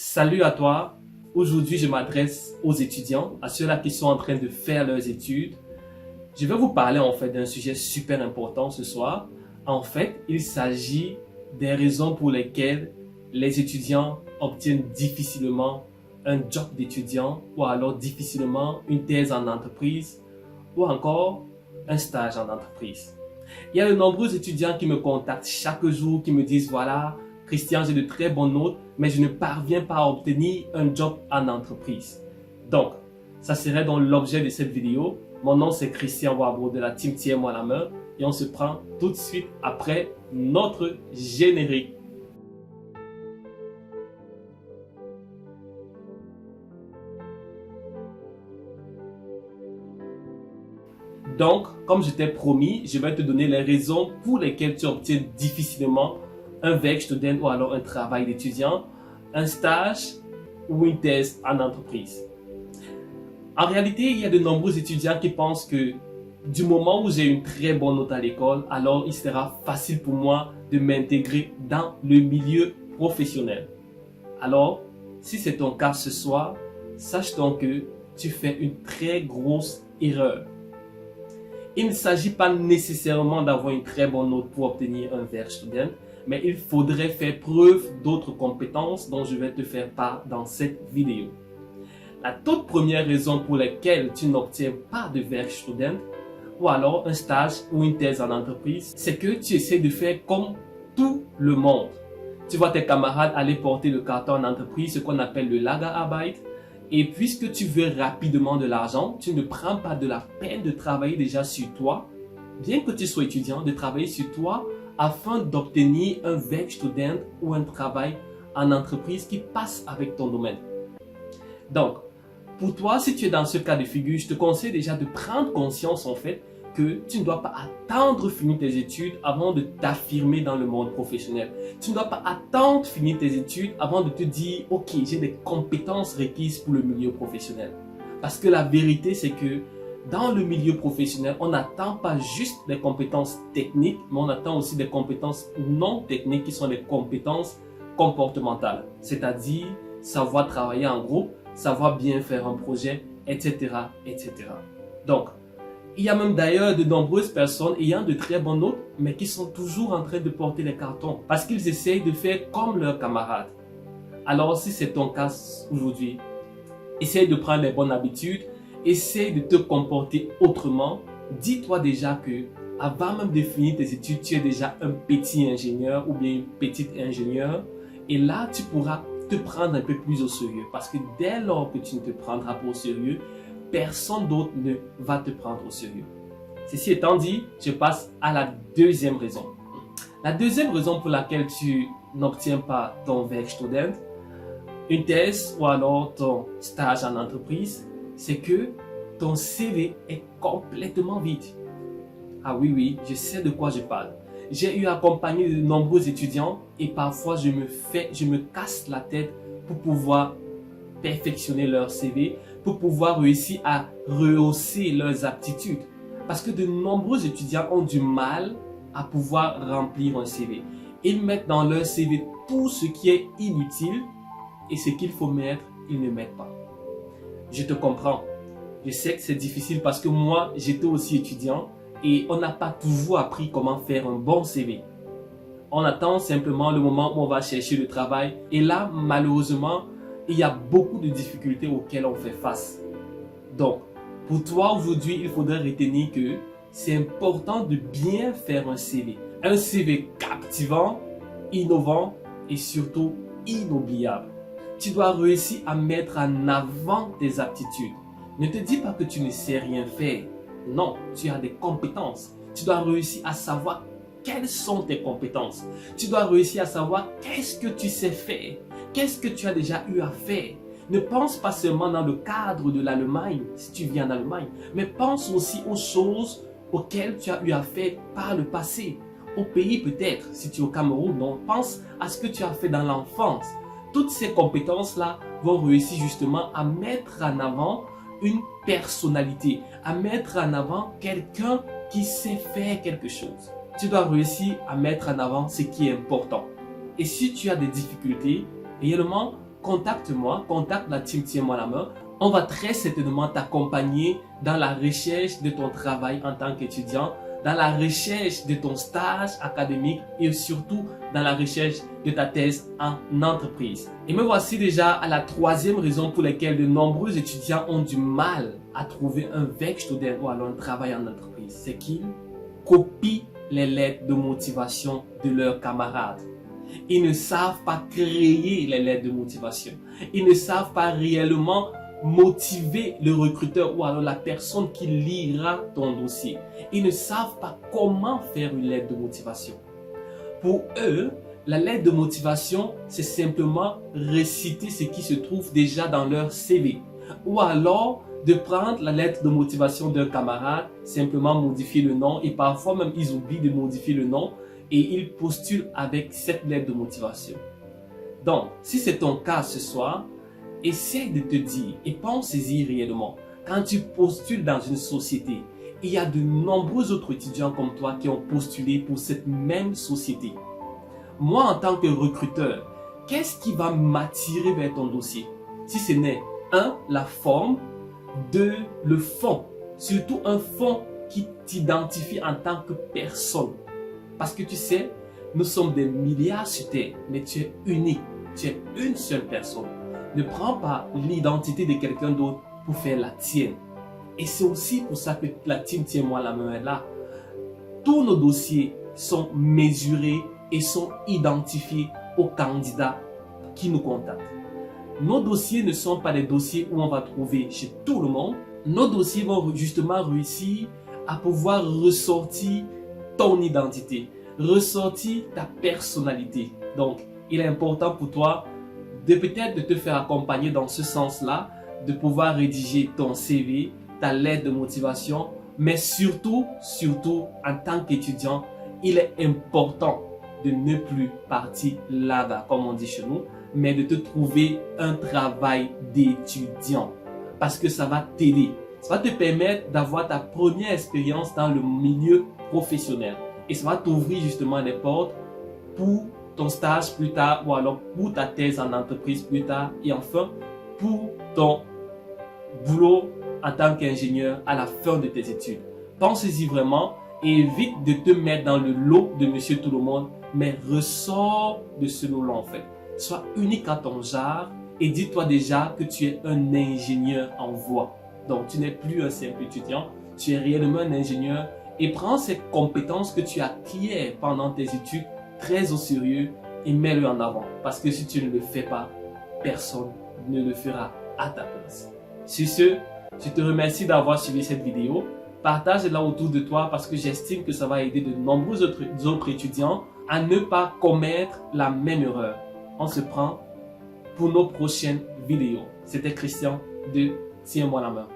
Salut à toi. Aujourd'hui, je m'adresse aux étudiants, à ceux-là qui sont en train de faire leurs études. Je vais vous parler d'un sujet super important ce soir. Il s'agit des raisons pour lesquelles les étudiants obtiennent difficilement un job d'étudiant ou alors difficilement une thèse en entreprise ou encore un stage en entreprise. Il y a de nombreux étudiants qui me contactent chaque jour, qui me disent voilà, Christian, j'ai de très bonnes notes, mais je ne parviens pas à obtenir un job en entreprise. Donc, ça serait donc l'objet de cette vidéo. Mon nom c'est Christian Wabo de la team Tiens-moi la main et on se prend tout de suite après notre générique. Donc, comme je t'ai promis, je vais te donner les raisons pour lesquelles tu obtiens difficilement un Werkstudent ou alors un travail d'étudiant, un stage ou une thèse en entreprise. En réalité, il y a de nombreux étudiants qui pensent que du moment où j'ai une très bonne note à l'école, alors il sera facile pour moi de m'intégrer dans le milieu professionnel. Alors, si c'est ton cas ce soir, sache donc que tu fais une très grosse erreur. Il ne s'agit pas nécessairement d'avoir une très bonne note pour obtenir un Werkstudent, mais il faudrait faire preuve d'autres compétences dont je vais te faire part dans cette vidéo. La toute première raison pour laquelle tu n'obtiens pas de Werkstudent ou alors un stage ou une thèse en entreprise, c'est que tu essaies de faire comme tout le monde. Tu vois tes camarades aller porter le carton en entreprise, ce qu'on appelle le Lagerarbeit, et puisque tu veux rapidement de l'argent, tu ne prends pas de la peine de travailler déjà sur toi, bien que tu sois étudiant, de travailler sur toi afin d'obtenir un Werkstudent ou un travail en entreprise qui passe avec ton domaine. Donc, pour toi, si tu es dans ce cas de figure, je te conseille déjà de prendre conscience que tu ne dois pas attendre finir tes études avant de t'affirmer dans le monde professionnel. Tu ne dois pas attendre finir tes études avant de te dire « Ok, j'ai des compétences requises pour le milieu professionnel. » Parce que la vérité, c'est que dans le milieu professionnel, on n'attend pas juste des compétences techniques, mais on attend aussi des compétences non techniques qui sont des compétences comportementales. C'est-à-dire savoir travailler en groupe, savoir bien faire un projet, etc., etc. Donc, il y a même d'ailleurs de nombreuses personnes ayant de très bonnes notes, mais qui sont toujours en train de porter les cartons parce qu'ils essayent de faire comme leurs camarades. Alors, si c'est ton cas aujourd'hui, essaye de prendre les bonnes habitudes, essaye de te comporter autrement. Dis-toi déjà que avant même de finir tes études, tu es déjà un petit ingénieur ou bien une petite ingénieure. Et là, tu pourras te prendre un peu plus au sérieux. Parce que dès lors que tu ne te prendras pas au sérieux, personne d'autre ne va te prendre au sérieux. Ceci étant dit, je passe à la deuxième raison. La deuxième raison pour laquelle tu n'obtiens pas ton Werkstudent, une thèse ou alors ton stage en entreprise, c'est que ton CV est complètement vide. Ah oui, je sais de quoi je parle. J'ai eu à accompagner de nombreux étudiants et parfois je me casse la tête pour pouvoir perfectionner leur CV, pour pouvoir réussir à rehausser leurs aptitudes. Parce que de nombreux étudiants ont du mal à pouvoir remplir un CV. Ils mettent dans leur CV tout ce qui est inutile et ce qu'il faut mettre, ils ne mettent pas. Je te comprends. Je sais que c'est difficile parce que moi, j'étais aussi étudiant et on n'a pas toujours appris comment faire un bon CV. On attend simplement le moment où on va chercher le travail et là, malheureusement, il y a beaucoup de difficultés auxquelles on fait face. Donc, pour toi aujourd'hui, il faudrait retenir que c'est important de bien faire un CV. Un CV captivant, innovant et surtout inoubliable. Tu dois réussir à mettre en avant tes aptitudes. Ne te dis pas que tu ne sais rien faire. Non, tu as des compétences. Tu dois réussir à savoir quelles sont tes compétences. Tu dois réussir à savoir qu'est-ce que tu sais faire. Qu'est-ce que tu as déjà eu à faire. Ne pense pas seulement dans le cadre de l'Allemagne, si tu viens d'Allemagne, mais pense aussi aux choses auxquelles tu as eu à faire par le passé. Au pays peut-être, si tu es au Cameroun, donc pense à ce que tu as fait dans l'enfance. Toutes ces compétences-là vont réussir justement à mettre en avant une personnalité, à mettre en avant quelqu'un qui sait faire quelque chose. Tu dois réussir à mettre en avant ce qui est important. Et si tu as des difficultés, réellement, contacte-moi, contacte la team Tiens-moi la main. On va très certainement t'accompagner dans la recherche de ton travail en tant qu'étudiant, dans la recherche de ton stage académique et surtout dans la recherche de ta thèse en entreprise. Et me voici déjà à la troisième raison pour laquelle de nombreux étudiants ont du mal à trouver un Werkstudent ou alors un travail en entreprise. C'est qu'ils copient les lettres de motivation de leurs camarades. Ils ne savent pas créer les lettres de motivation. Ils ne savent pas réellement motiver le recruteur ou alors la personne qui lira ton dossier. Ils ne savent pas comment faire une lettre de motivation. Pour eux, la lettre de motivation, c'est simplement réciter ce qui se trouve déjà dans leur CV. Ou alors, de prendre la lettre de motivation d'un camarade, simplement modifier le nom et parfois même ils oublient de modifier le nom et ils postulent avec cette lettre de motivation. Donc, si c'est ton cas ce soir, essaie de te dire et pense-y réellement. Quand tu postules dans une société, il y a de nombreux autres étudiants comme toi qui ont postulé pour cette même société. Moi, en tant que recruteur, qu'est-ce qui va m'attirer vers ton dossier? Si ce n'est 1. La forme, 2. Le fond. Surtout un fond qui t'identifie en tant que personne. Parce que tu sais, nous sommes des milliards sur Terre, mais tu es unique. Tu es une seule personne. Ne prends pas l'identité de quelqu'un d'autre pour faire la tienne. Et c'est aussi pour ça que la team Tiens-moi la main est là. Tous nos dossiers sont mesurés et sont identifiés aux candidats qui nous contactent. Nos dossiers ne sont pas des dossiers où on va trouver chez tout le monde. Nos dossiers vont justement réussir à pouvoir ressortir ton identité, ressortir ta personnalité. Donc, il est important pour toi de peut-être de te faire accompagner dans ce sens-là, de pouvoir rédiger ton CV, ta lettre de motivation, mais surtout, en tant qu'étudiant, il est important de ne plus partir là-bas, comme on dit chez nous, mais de te trouver un travail d'étudiant. Parce que ça va t'aider. Ça va te permettre d'avoir ta première expérience dans le milieu professionnel. Et ça va t'ouvrir justement les portes pour ton stage plus tard ou alors pour ta thèse en entreprise plus tard. Et enfin, pour ton boulot en tant qu'ingénieur à la fin de tes études. Pense-y vraiment et évite de te mettre dans le lot de Monsieur Tout le Monde, mais ressors de ce lot-là en fait. Sois unique à ton genre et dis-toi déjà que tu es un ingénieur en voie. Donc, tu n'es plus un simple étudiant, tu es réellement un ingénieur et prends ces compétences que tu acquiers pendant tes études très au sérieux et mets-le en avant. Parce que si tu ne le fais pas, personne ne le fera à ta place. Sur ce, je te remercie d'avoir suivi cette vidéo. Partage-la autour de toi parce que j'estime que ça va aider de nombreux autres étudiants à ne pas commettre la même erreur. On se prend pour nos prochaines vidéos. C'était Christian de Tiens-moi la main.